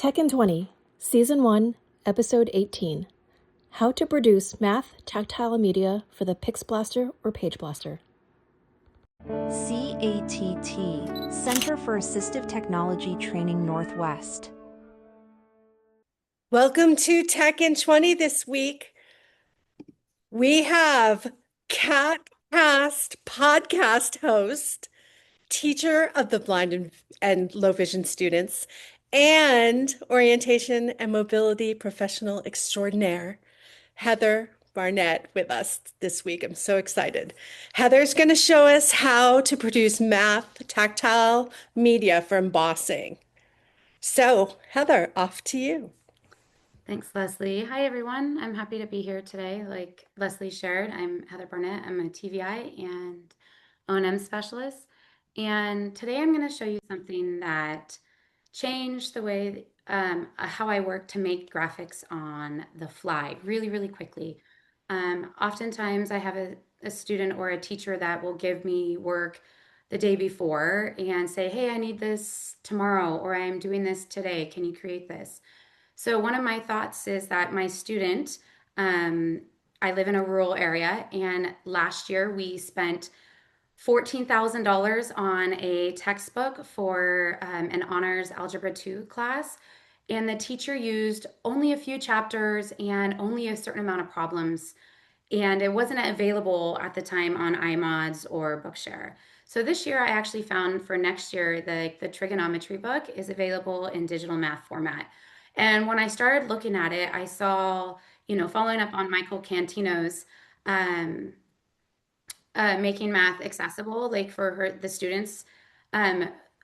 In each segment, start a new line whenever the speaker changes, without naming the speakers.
Tech in 20, Season 1, Episode 18. How to produce math tactile media for the PixBlaster or Pageblaster.
CATT, Center for Assistive Technology Training Northwest.
Welcome to Tech in 20 this week. We have CATT-NW podcast host, teacher of the blind and low vision students, and orientation and mobility professional extraordinaire, Heather Barnett, with us this week. I'm so excited. Heather's going to show us how to produce math tactile media for embossing. So, Heather, off to you.
Thanks, Leslie. Hi, everyone. I'm happy to be here today. Like Leslie shared, I'm Heather Barnett. I'm a TVI and O&M specialist. And today I'm going to show you something that changed the way how I work to make graphics on the fly really, really quickly. Oftentimes I have a student or a teacher that will give me work the day before and say, hey, I need this tomorrow, or I'm doing this today. Can you create this? So one of my thoughts is that my student, I live in a rural area, and last year we spent $14,000 on a textbook for an honors algebra 2 class, and the teacher used only a few chapters and only a certain amount of problems, and it wasn't available at the time on iMods or Bookshare. So this year I actually found for next year the trigonometry book is available in digital math format. And when I started looking at it, I saw, following up on Michael Cantino's making math accessible, like for the students.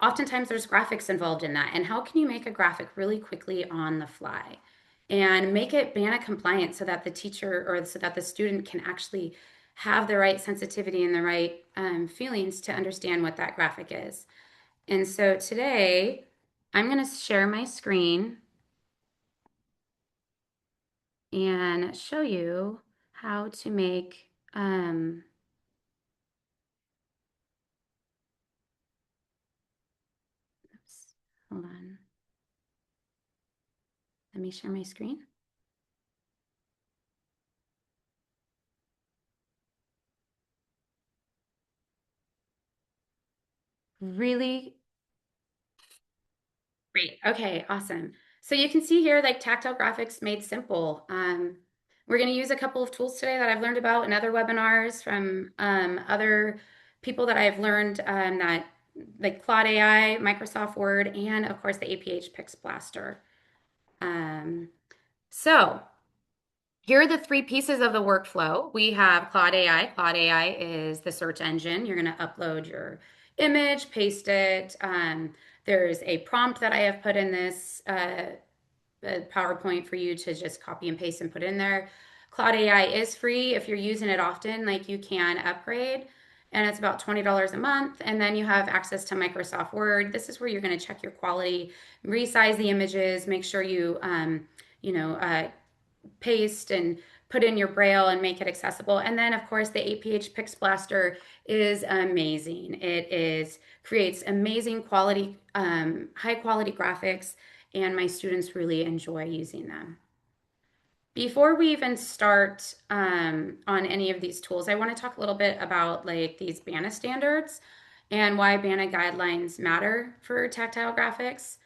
Oftentimes there's graphics involved in that. And how can you make a graphic really quickly on the fly and make it BANA compliant so that the teacher or so that the student can actually have the right sensitivity and the right feelings to understand what that graphic is. And so today I'm going to share my screen and show you how to make oops, hold on. Let me share my screen. Really great. Okay, awesome. So you can see here, like tactile graphics made simple. We're going to use a couple of tools today that I've learned about in other webinars from other people that I've learned that like Claude AI, Microsoft Word, and of course the APH PixBlaster. So here are the three pieces of the workflow. We have Claude AI. Claude AI is the search engine. You're going to upload your image, paste it. There's a prompt that I have put in this PowerPoint for you to just copy and paste and put in there. Claude AI is free. If you're using it often, like you can upgrade, and it's about $20 a month. And then you have access to Microsoft Word. This is where you're going to check your quality, resize the images, make sure you, paste and put in your braille and make it accessible. And then of course the APH PixBlaster is amazing. It creates amazing quality, high quality graphics, and my students really enjoy using them. Before we even start on any of these tools, I want to talk a little bit about like these BANA standards and why BANA guidelines matter for tactile graphics.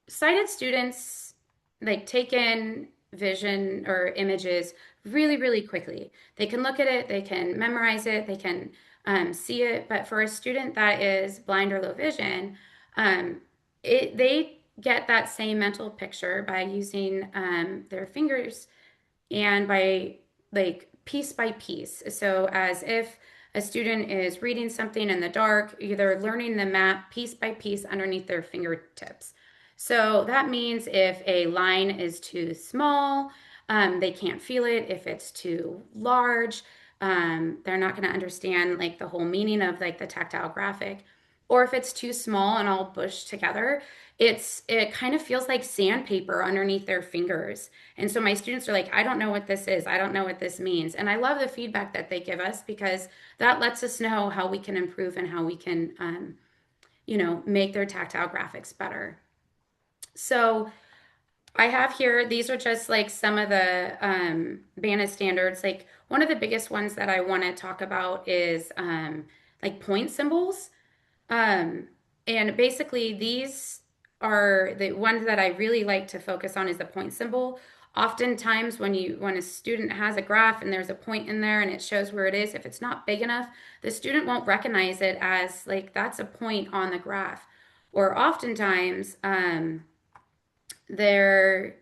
Sighted students like take in vision or images really, really quickly. They can look at it, they can memorize it, they can see it. But for a student that is blind or low vision, they get that same mental picture by using their fingers and by like piece by piece. So as if a student is reading something in the dark, they're learning the map piece by piece underneath their fingertips. So that means if a line is too small, they can't feel it. If it's too large, they're not going to understand like the whole meaning of like the tactile graphic. Or if it's too small and all bushed together, it kind of feels like sandpaper underneath their fingers. And so my students are like, I don't know what this is. I don't know what this means. And I love the feedback that they give us because that lets us know how we can improve and how we can, make their tactile graphics better. So I have here, these are just like some of the BANA standards. Like one of the biggest ones that I want to talk about is like point symbols. Um, and basically, these are the ones that I really like to focus on is the point symbol. Oftentimes, when a student has a graph and there's a point in there and it shows where it is, if it's not big enough, the student won't recognize it as like that's a point on the graph. Or oftentimes, they're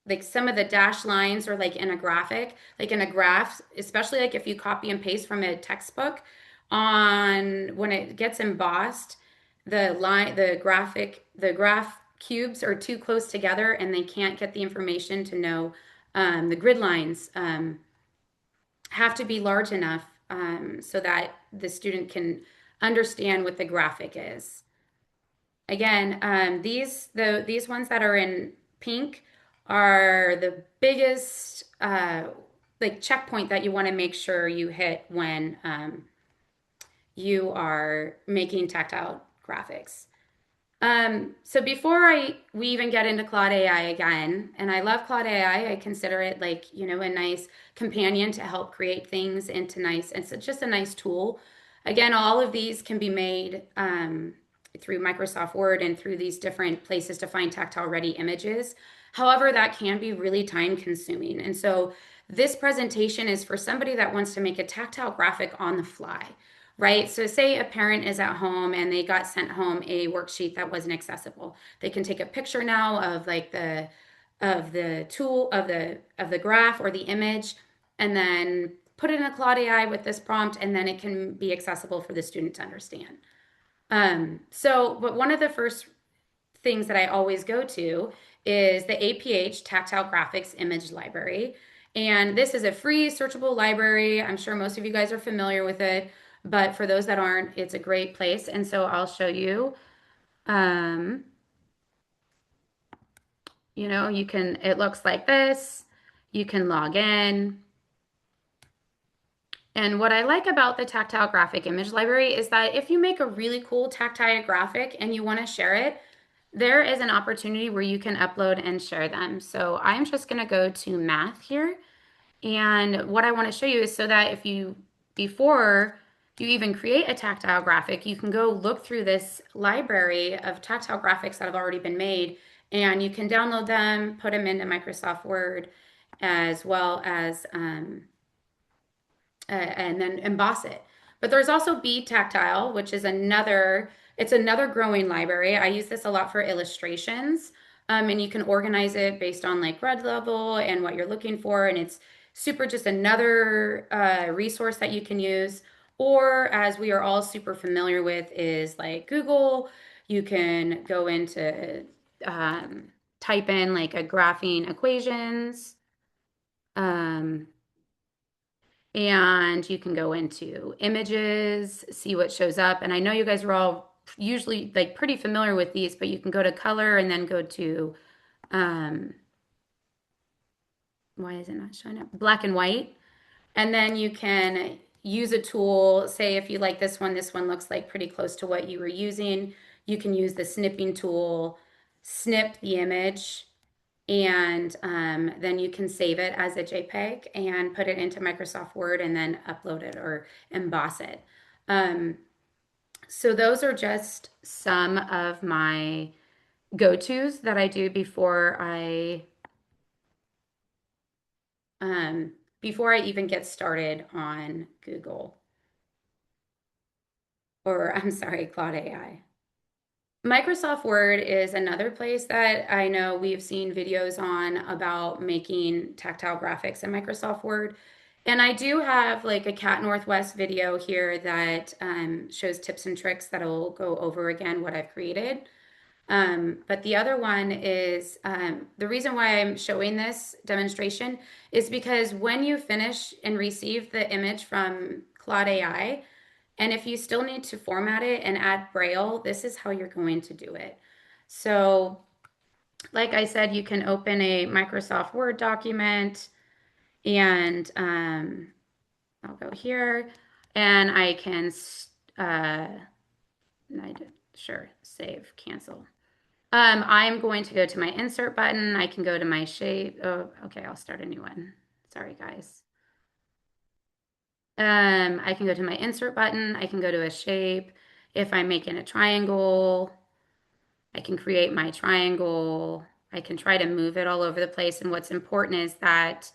like some of the dash lines are like in a graphic, like in a graph, especially like if you copy and paste from a textbook on when it gets embossed, the graph cubes are too close together and they can't get the information to know the grid lines have to be large enough so that the student can understand what the graphic is. Again, these ones that are in pink are the biggest like checkpoint that you want to make sure you hit when you are making tactile graphics. So before we even get into Claude AI again, and I love Claude AI, I consider it like, you know, a nice companion to help create things into nice, it's just a nice tool. Again, all of these can be made through Microsoft Word and through these different places to find tactile ready images. However, that can be really time consuming. And so this presentation is for somebody that wants to make a tactile graphic on the fly, right? So say a parent is at home and they got sent home a worksheet that wasn't accessible. They can take a picture now of like the tool of the graph or the image and then put it in a Claude AI with this prompt and then it can be accessible for the student to understand. But one of the first things that I always go to is the APH Tactile Graphics Image Library. And this is a free searchable library. I'm sure most of you guys are familiar with it, but for those that aren't, it's a great place. And so I'll show you, um, you know, it looks like this. You can log in. And what I like about the Tactile Graphic Image Library is that if you make a really cool tactile graphic and you want to share it, there is an opportunity where you can upload and share them. So I'm just going to go to math here. And what I want to show you is so that before you even create a tactile graphic, you can go look through this library of tactile graphics that have already been made and you can download them, put them into Microsoft Word as well as and then emboss it. But there's also Be Tactile, which is it's another growing library. I use this a lot for illustrations. And you can organize it based on like grade level and what you're looking for. And it's super just another resource that you can use. Or as we are all super familiar with is like Google. You can go into type in like a graphing equations. Um, and you can go into images, see what shows up. And I know you guys are all usually like pretty familiar with these, but you can go to color and then go to, why is it not showing up? Black and white. And then you can use a tool. Say if you like this one looks like pretty close to what you were using. You can use the snipping tool, snip the image, and then you can save it as a JPEG and put it into Microsoft Word and then upload it or emboss it. So those are just some of my go-tos that I do before I even get started on Google or I'm sorry, Claude AI. Microsoft Word is another place that I know we've seen videos on about making tactile graphics in Microsoft Word. And I do have like a Cat Northwest video here that shows tips and tricks that'll go over again what I've created. But the other one is the reason why I'm showing this demonstration is because when you finish and receive the image from Claude AI, and if you still need to format it and add Braille, this is how you're going to do it. So, like I said, you can open a Microsoft Word document and I'll go here and I can, sure, save, cancel. I'm going to go to my insert button. I can go to my shape. Oh, okay, I'll start a new one. Sorry, guys. I can go to my insert button. I can go to a shape. If I'm making a triangle, I can create my triangle. I can try to move it all over the place. And what's important is that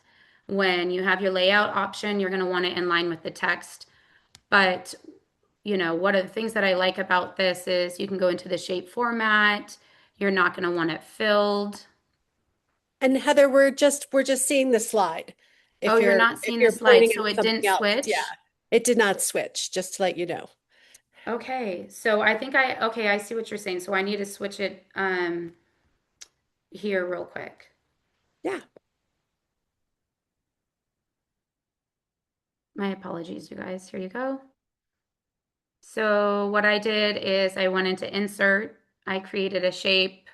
when you have your layout option, you're going to want it in line with the text. But, one of the things that I like about this is you can go into the shape format. You're not going to want it filled.
And Heather, we're just seeing the slide.
Oh,
If
you're
you're
not
if
seeing the
you're
slide,
pointing
so
out
it
something
didn't
else, yeah,
switch.
it did not switch, just to let you know.
Okay, so I think okay, I see what you're saying. So I need to switch it here real quick.
Yeah.
My apologies, you guys. Here you go. So what I did is I went into insert, I created a shape,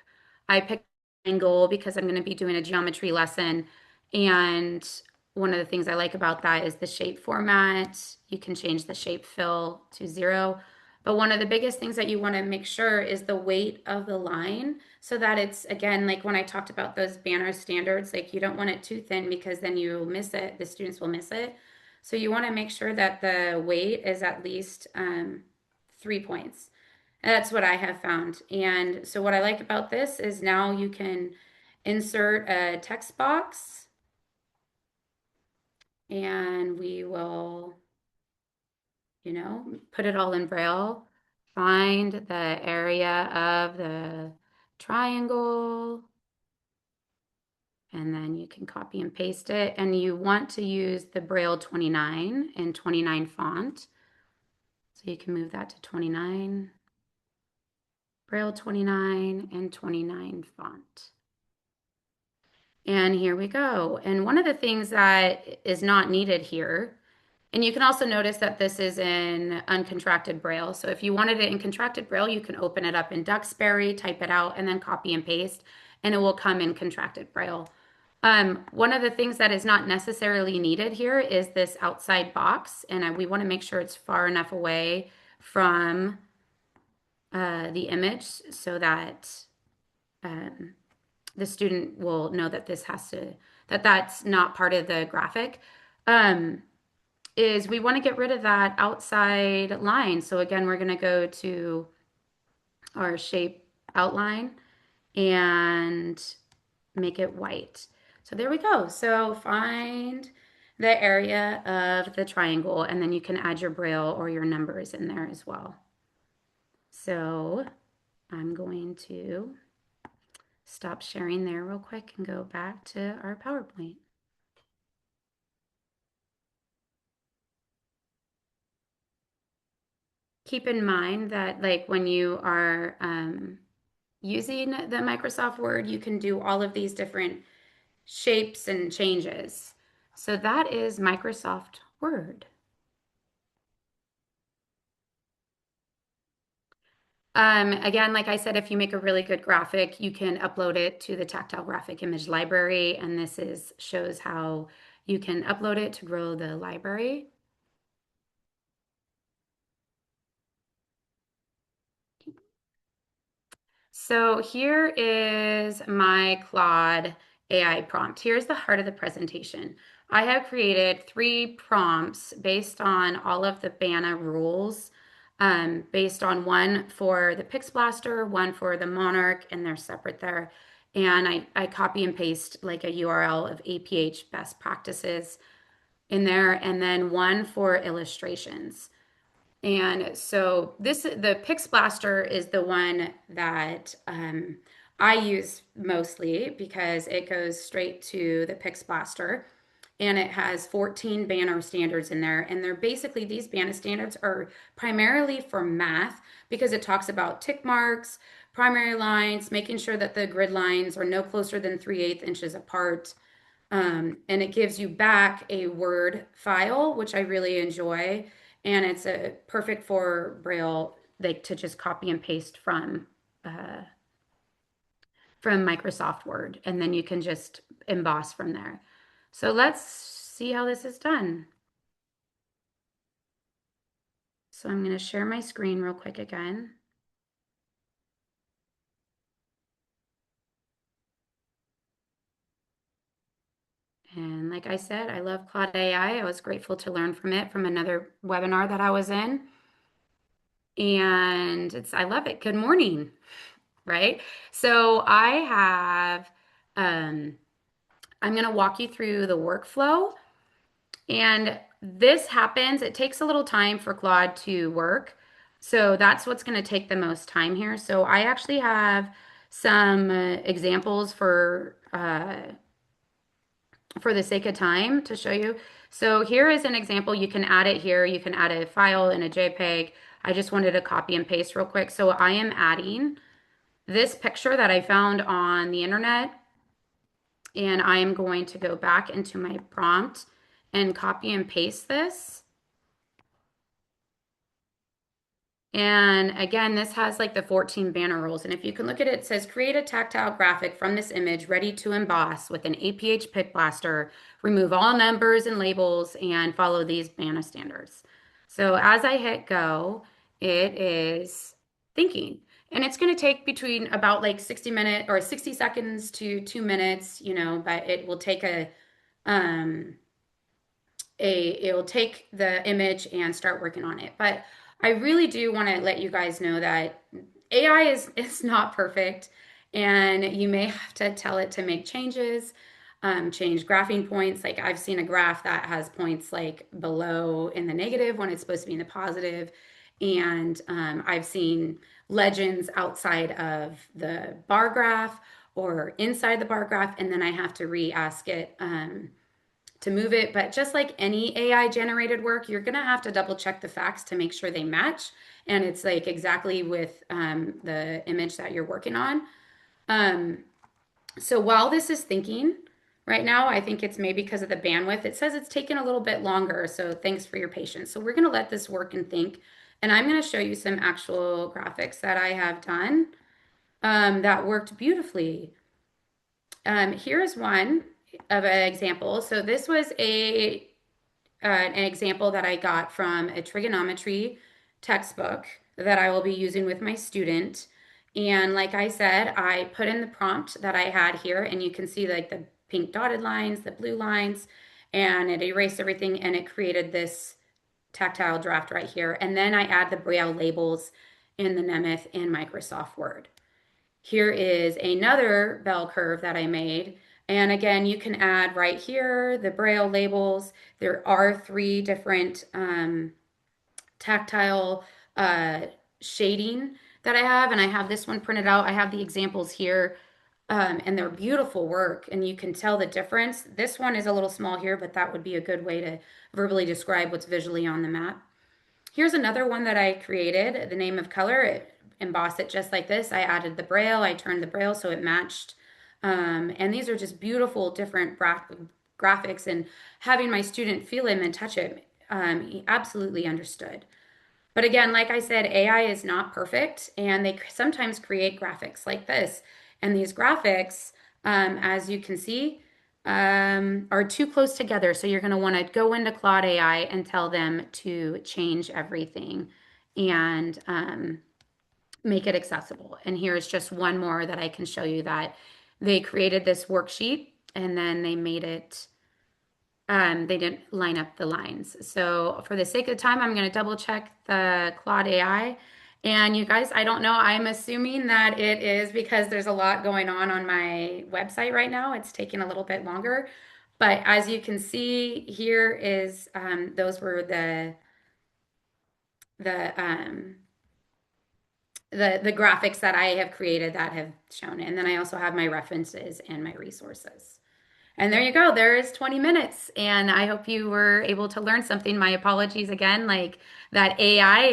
I picked an angle because I'm going to be doing a geometry lesson. And one of the things I like about that is the shape format. You can change the shape fill to 0. But one of the biggest things that you want to make sure is the weight of the line so that it's, again, like when I talked about those banner standards, like you don't want it too thin because then you'll miss it, the students will miss it. So you want to make sure that the weight is at least 3 points. And that's what I have found. And so what I like about this is now you can insert a text box and we will, put it all in Braille. Find the area of the triangle and then you can copy and paste it. And you want to use the Braille 29 in 29 font. So you can move that to 29, Braille 29 and 29 font. And here we go. And one of the things that is not needed here, and you can also notice that this is in uncontracted Braille. So if you wanted it in contracted Braille, you can open it up in Duxbury, type it out, and then copy and paste, and it will come in contracted Braille. One of the things that is not necessarily needed here is this outside box, and we want to make sure it's far enough away from the image so that the student will know that that's not part of the graphic. Is we want to get rid of that outside line. So again, we're going to go to our shape outline and make it white. So there we go. So find the area of the triangle and then you can add your Braille or your numbers in there as well. So I'm going to stop sharing there real quick and go back to our PowerPoint. Keep in mind that like when you are using the Microsoft Word, you can do all of these different shapes and changes. So that is Microsoft Word. Again, like I said, if you make a really good graphic, you can upload it to the Tactile Graphic Image Library, and this shows how you can upload it to grow the library. So here is my Claude AI prompt. Here's the heart of the presentation. I have created 3 prompts based on all of the BANA rules, based on one for the PixBlaster, one for the Monarch, and they're separate there. And I copy and paste like a URL of APH best practices in there, and then one for illustrations. And so the PixBlaster is the one that I use mostly because it goes straight to the PixBlaster and it has 14 banner standards in there. And they're basically, these banner standards are primarily for math because it talks about tick marks, primary lines, making sure that the grid lines are no closer than 3/8 inches apart. And it gives you back a Word file, which I really enjoy. And it's perfect for Braille, like to just copy and paste from Microsoft Word, and then you can just emboss from there. So let's see how this is done. So I'm going to share my screen real quick again. And like I said, I love Claude AI. I was grateful to learn from it from another webinar that I was in. And I love it. Good morning, right? So I'm going to walk you through the workflow. And this happens, it takes a little time for Claude to work. So that's what's going to take the most time here. So I actually have some examples for the sake of time to show you. So here is an example. You can add it here. You can add a file in a JPEG. I just wanted to copy and paste real quick. So I am adding this picture that I found on the internet, and I am going to go back into my prompt and copy and paste this. And again, this has like the 14 banner rules. And if you can look at it, it says create a tactile graphic from this image ready to emboss with an APH PixBlaster, remove all numbers and labels, and follow these BANA standards. So as I hit go, it is thinking. And it's going to take between about like 60 seconds to 2 minutes, but it will take it'll take the image and start working on it. But I really do want to let you guys know that AI is not perfect, and you may have to tell it to make changes, change graphing points. Like I've seen a graph that has points like below in the negative when it's supposed to be in the positive, and I've seen legends outside of the bar graph or inside the bar graph, and then I have to re-ask it to move it. But just like any AI generated work, you're going to have to double check the facts to make sure they match. And it's like exactly with the image that you're working on. So while this is thinking right now, I think it's maybe because of the bandwidth. It says it's taken a little bit longer. So thanks for your patience. So we're going to let this work and think. And I'm going to show you some actual graphics that I have done that worked beautifully. Here's one of an example. So this was an example that I got from a trigonometry textbook that I will be using with my student. And like I said, I put in the prompt that I had here, and you can see like the pink dotted lines, the blue lines, and it erased everything, and it created this tactile draft right here. And then I add the Braille labels in the Nemeth in Microsoft Word. Here is another bell curve that I made. And again, you can add right here the Braille labels. There are 3 different tactile shading that I have, and I have this one printed out. I have the examples here, and they're beautiful work, and you can tell the difference. This one is a little small here, but that would be a good way to verbally describe what's visually on the map. Here's another one that I created, the name of color. Emboss it just like this. I added the Braille. I turned the Braille so it matched. And these are just beautiful, different graphics. And having my student feel them and touch it, he absolutely understood. But again, like I said, AI is not perfect, and they sometimes create graphics like this. And these graphics, as you can see, are too close together. So you're going to want to go into Claude AI and tell them to change everything and make it accessible. And here's just one more that I can show you that they created this worksheet and then they made it, they didn't line up the lines. So for the sake of time, I'm going to double check the Claude AI. And you guys, I don't know, I'm assuming that it is because there's a lot going on my website right now. It's taking a little bit longer. But as you can see, here is, those were the graphics that I have created that have shown it. And then I also have my references and my resources. And there you go. There is 20 minutes. And I hope you were able to learn something. My apologies again, like that AI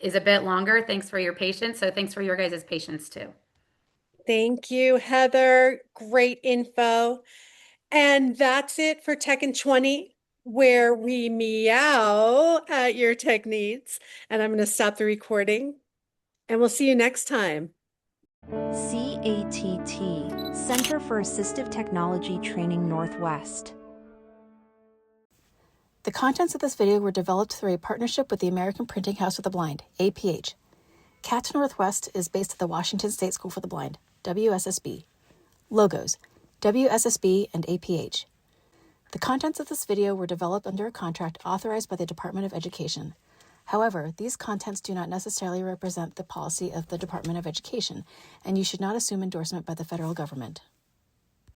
is a bit longer. Thanks for your patience. So thanks for your guys' patience too.
Thank you, Heather. Great info. And that's it for Tech in 20, where we meow at your tech needs. And I'm going to stop the recording, and we'll see you next time.
CATT, Center for Assistive Technology Training Northwest.
The contents of this video were developed through a partnership with the American Printing House of the Blind, APH. CATT Northwest is based at the Washington State School for the Blind, WSSB. Logos, WSSB and APH. The contents of this video were developed under a contract authorized by the Department of Education. However, these contents do not necessarily represent the policy of the Department of Education, and you should not assume endorsement by the federal government.